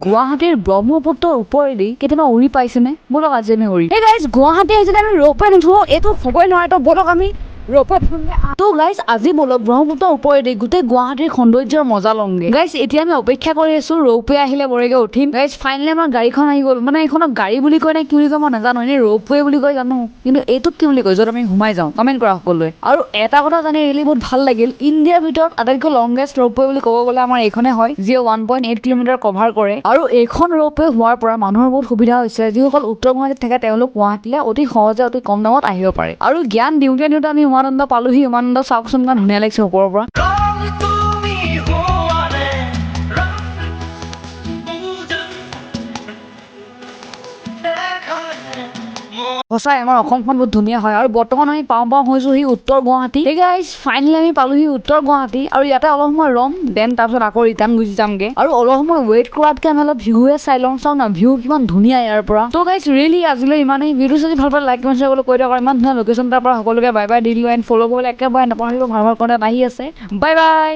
গুৱাহাটীৰ ব্ৰহ্মপুত্ৰৰ ওপৰেদি কেতিয়াবা উৰি পাইছেনে? বলক আজি আমি উৰি। এই গাইজ গুৱাহাটী আহিছে আমি ৰ'পৱে নুঠো, এইটো হ'বই নোৱাৰে, তো বলক আমি ৰ'পৱে তো গাইজ আজি বলক ব্ৰহ্মপুত্ৰৰ ওপৰেদি গোটেই গুৱাহাটীৰ সৌন্দৰ্যৰ মজা লওঁগে। গাইজ এতিয়া আমি অপেক্ষা কৰি আছো ৰ'পৱে আহিলে বৰেগে উঠিম। গাইজ ফাইনেলি আমাৰ গাড়ীখন আহি গ'ল। মানে এইখনক গাড়ী বুলি কয় নে কি বুলি কয় মই নাজানো, এনেই ৰ'পৱে বুলি কয় জানো, কিন্তু এইটোক কি বুলি কয় য'ত আমি সোমাই যাওঁ? কমেণ্ট কৰা সকলোৱে। আৰু এটা কথা জানি ৰিয়েলি বহুত ভাল লাগিল, ইণ্ডিয়াৰ ভিতৰত আটাইতকৈ লংগেষ্ট ৰ'পৱে বুলি ক'ব গ'লে আমাৰ এইখনে হয়, যিয়ে 1.8 কিলোমিটাৰ কভাৰ কৰে। আৰু এইখন ৰ'পৱে হোৱাৰ পৰা মানুহৰ বহুত সুবিধা হৈছে। যিসকল উত্তৰ গুৱাহাটীত থাকে তেওঁলোক গুৱাহাটীলৈ অতি সহজে অতি কম দামত আহিব পাৰে। আৰু জ্ঞান দিওঁতে আমি উমানন্দ পালোহি। উমানন্দ চাওকচোন ইমান ধুনীয়া লাগিছে ওপৰৰ পৰা। সঁচাই আমাৰ অসমখন বহুত ধুনীয়া হয়। আৰু বৰ্তমান আমি পাওঁ হৈছোহি উত্তৰ গুৱাহাটী। সেই গাইজ ফাইনেলি আমি পালোহি উত্তৰ গুৱাহাটী। আৰু ইয়াতে অলপ সময় ৰম, দেন তাৰপিছত আকৌ ৰিটাৰ্ণ গুচি যামগে। আৰু অলপ সময় ৱেইট কৰাতকে আমি অলপ ভিউৱে চাই লওঁ, চাওঁ না ভিউ কিমান ধুনীয়া ইয়াৰ পৰা। তো গাইজ ৰিয়েলি আজিলৈ ইমানেই। ভিডিঅ যদি ভাল পালে লাইক কমেণ্ট শ্বেয়াৰ কৰিবলৈ কৈ দিয়ক। ইমান ধুনীয়া লোকেশ্যন তাৰ পৰা সকলোকে বাই বাই দি দিলোঁ। এণ্ড ফ'ল' কৰিবলৈ একেবাৰে নাপাহৰিব। ভাল কণ্টেণ্ট আহি আছে। Bye bye.